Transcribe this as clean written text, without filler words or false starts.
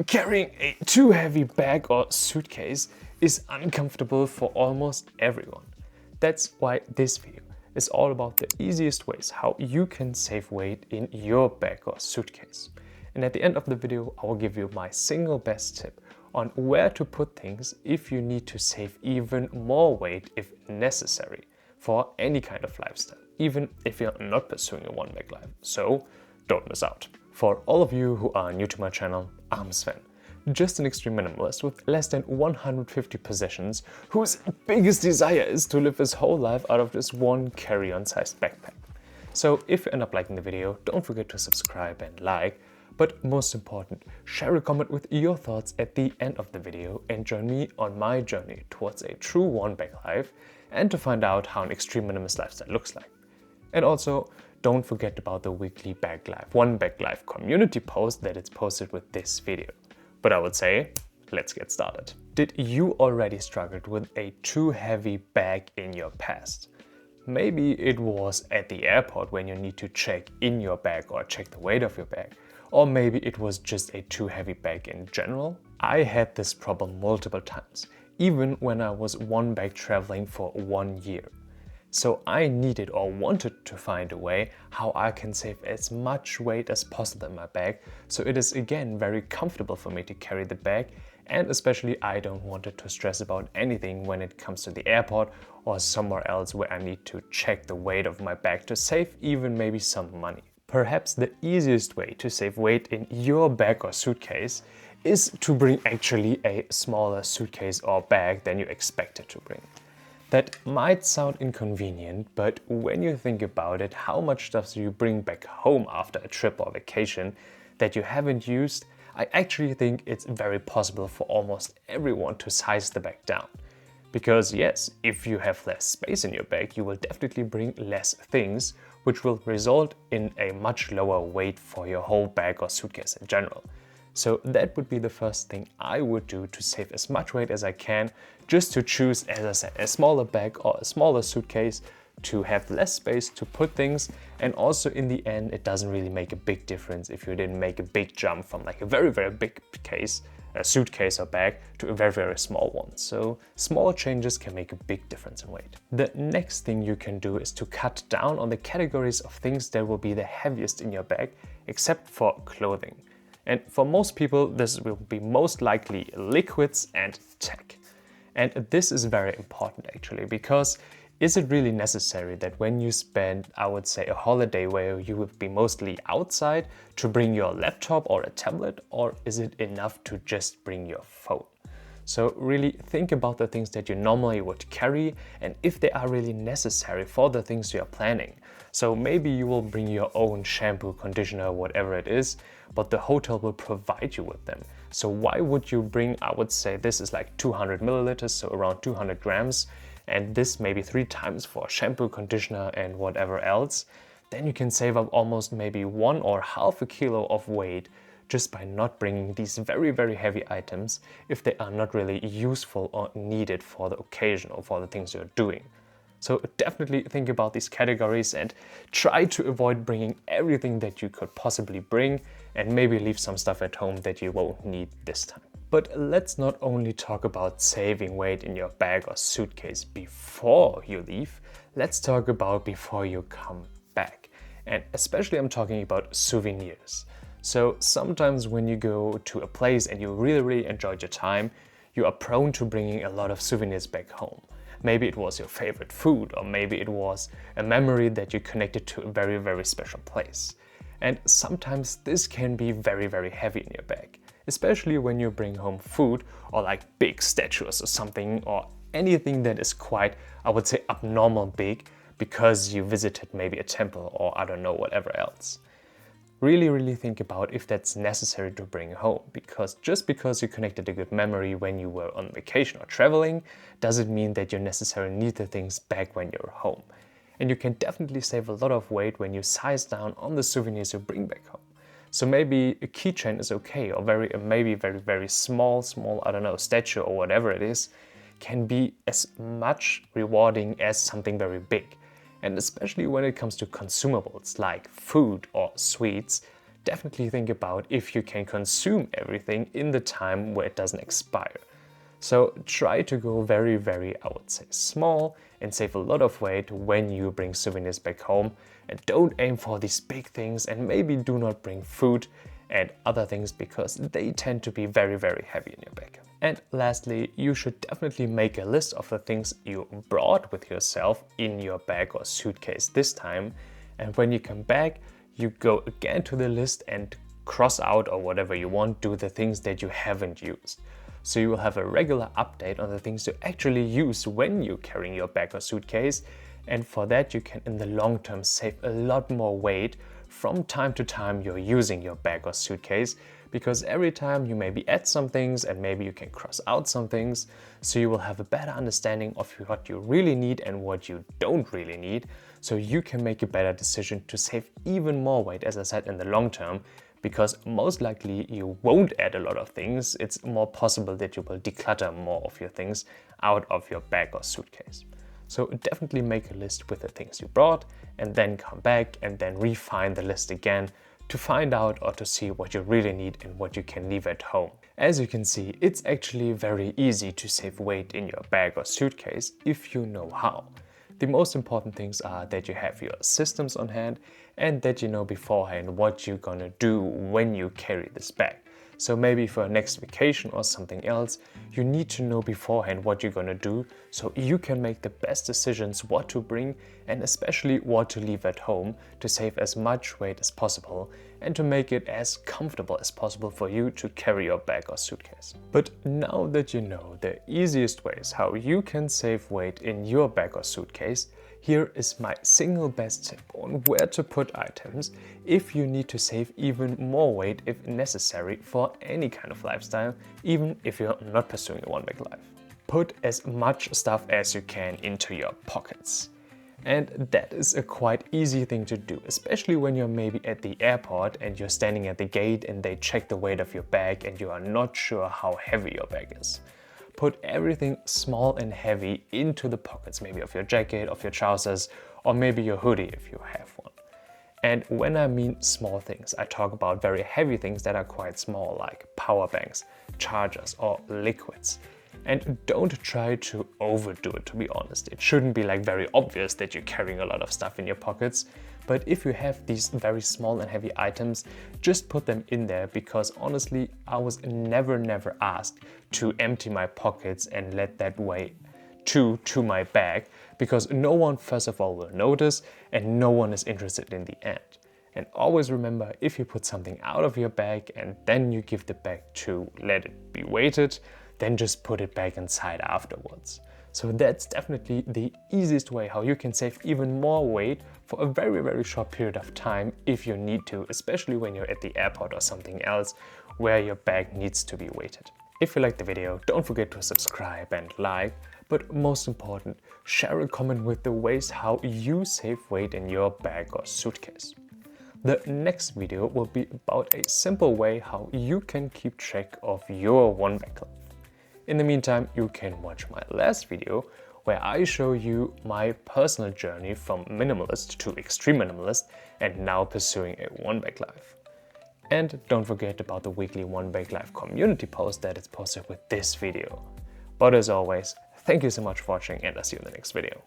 Carrying a too heavy bag or suitcase is uncomfortable for almost everyone. That's why this video is all about the easiest ways how you can save weight in your bag or suitcase. And at the end of the video, I will give you my single best tip on where to put things if you need to save even more weight if necessary for any kind of lifestyle, even if you're not pursuing a one-bag life. So don't miss out. For all of you who are new to my channel, I'm Sven, just an extreme minimalist with less than 150 possessions, whose biggest desire is to live his whole life out of this one carry-on sized backpack. So if you end up liking the video, don't forget to subscribe and like, but most important, share a comment with your thoughts at the end of the video and join me on my journey towards a true one-bag life and to find out how an extreme minimalist lifestyle looks like. And also, don't forget about the weekly bag life, one bag life community post that is posted with this video. But I would say, let's get started. Did you already struggled with a too heavy bag in your past? Maybe it was at the airport when you need to check in your bag or check the weight of your bag. Or maybe it was just a too heavy bag in general. I had this problem multiple times, even when I was one bag traveling for 1 year. So I needed or wanted to find a way how I can save as much weight as possible in my bag, so it is again very comfortable for me to carry the bag, and especially I don't want it to stress about anything when it comes to the airport or somewhere else where I need to check the weight of my bag to save even maybe some money. Perhaps the easiest way to save weight in your bag or suitcase is to bring actually a smaller suitcase or bag than you expected to bring. That might sound inconvenient, but when you think about it, how much stuff do you bring back home after a trip or vacation that you haven't used? I actually think it's very possible for almost everyone to size the bag down. Because yes, if you have less space in your bag, you will definitely bring less things, which will result in a much lower weight for your whole bag or suitcase in general. So that would be the first thing I would do to save as much weight as I can, just to choose, as I said, a smaller bag or a smaller suitcase to have less space to put things. And also in the end, it doesn't really make a big difference if you didn't make a big jump from like a very, very big case, a suitcase or bag, to a very, very small one. So small changes can make a big difference in weight. The next thing you can do is to cut down on the categories of things that will be the heaviest in your bag, except for clothing. And for most people, this will be most likely liquids and tech. And this is very important actually, because is it really necessary that when you spend, I would say, a holiday where you would be mostly outside to bring your laptop or a tablet, or is it enough to just bring your phone? So really think about the things that you normally would carry and if they are really necessary for the things you are planning. So maybe you will bring your own shampoo, conditioner, whatever it is, but the hotel will provide you with them. So why would you bring, I would say this is like 200 milliliters, so around 200 grams, and this maybe 3 times for shampoo, conditioner and whatever else. Then you can save up almost maybe 1 or half a kilo of weight just by not bringing these very, very heavy items if they are not really useful or needed for the occasion or for the things you're doing. So definitely think about these categories and try to avoid bringing everything that you could possibly bring, and maybe leave some stuff at home that you won't need this time. But let's not only talk about saving weight in your bag or suitcase before you leave, let's talk about before you come back. And especially I'm talking about souvenirs. So sometimes when you go to a place and you really, really enjoyed your time, you are prone to bringing a lot of souvenirs back home. Maybe it was your favorite food, or maybe it was a memory that you connected to a very, very special place. And sometimes this can be very, very heavy in your bag, especially when you bring home food or like big statues or something, or anything that is quite, I would say, abnormal big because you visited maybe a temple or I don't know, whatever else. Really, really think about if that's necessary to bring home, because just because you connected a good memory when you were on vacation or traveling doesn't mean that you necessarily need the things back when you're home. And you can definitely save a lot of weight when you size down on the souvenirs you bring back home. So maybe a keychain is okay, or maybe very, very small, I don't know, statue or whatever it is, can be as much rewarding as something very big. And especially when it comes to consumables like food or sweets, definitely think about if you can consume everything in the time where it doesn't expire. So try to go very, I would say, small and save a lot of weight when you bring souvenirs back home, and don't aim for these big things, and maybe do not bring food and other things because they tend to be very heavy in your bag. And lastly, you should definitely make a list of the things you brought with yourself in your bag or suitcase this time, and when you come back, you go again to the list and cross out or whatever you want, do the things that you haven't used. So you will have a regular update on the things you actually use when you're carrying your bag or suitcase, and for that you can in the long term save a lot more weight from time to time you're using your bag or suitcase, because every time you maybe add some things and maybe you can cross out some things, so you will have a better understanding of what you really need and what you don't really need, so you can make a better decision to save even more weight, as I said, in the long term, because most likely you won't add a lot of things. It's more possible that you will declutter more of your things out of your bag or suitcase. So definitely make a list with the things you brought, and then come back and then refine the list again to find out or to see what you really need and what you can leave at home. As you can see, it's actually very easy to save weight in your bag or suitcase if you know how. The most important things are that you have your systems on hand and that you know beforehand what you're gonna do when you carry this bag. So maybe for a next vacation or something else, you need to know beforehand what you're gonna do so you can make the best decisions what to bring and especially what to leave at home to save as much weight as possible and to make it as comfortable as possible for you to carry your bag or suitcase. But now that you know the easiest ways how you can save weight in your bag or suitcase, here is my single best tip on where to put items if you need to save even more weight if necessary for any kind of lifestyle, even if you're not pursuing a one-bag life. Put as much stuff as you can into your pockets. And that is a quite easy thing to do, especially when you're maybe at the airport and you're standing at the gate and they check the weight of your bag and you are not sure how heavy your bag is. Put everything small and heavy into the pockets, maybe of your jacket, of your trousers, or maybe your hoodie if you have one. And when I mean small things, I talk about very heavy things that are quite small, like power banks, chargers, or liquids. And don't try to overdo it, to be honest. It shouldn't be like very obvious that you're carrying a lot of stuff in your pockets. But if you have these very small and heavy items, just put them in there, because honestly, I was never asked to empty my pockets and let that weigh to my bag, because no one first of all will notice and no one is interested in the end. And always remember, if you put something out of your bag and then you give the bag to let it be weighted, then just put it back inside afterwards. So that's definitely the easiest way how you can save even more weight for a very short period of time if you need to, especially when you're at the airport or something else where your bag needs to be weighted. If you liked the video, don't forget to subscribe and like, but most important, share a comment with the ways how you save weight in your bag or suitcase. The next video will be about a simple way how you can keep track of your one-bag life. In the meantime, you can watch my last video where I show you my personal journey from minimalist to extreme minimalist and now pursuing a one-bag life. And don't forget about the weekly one-bag life community post that is posted with this video. But as always, thank you so much for watching and I'll see you in the next video.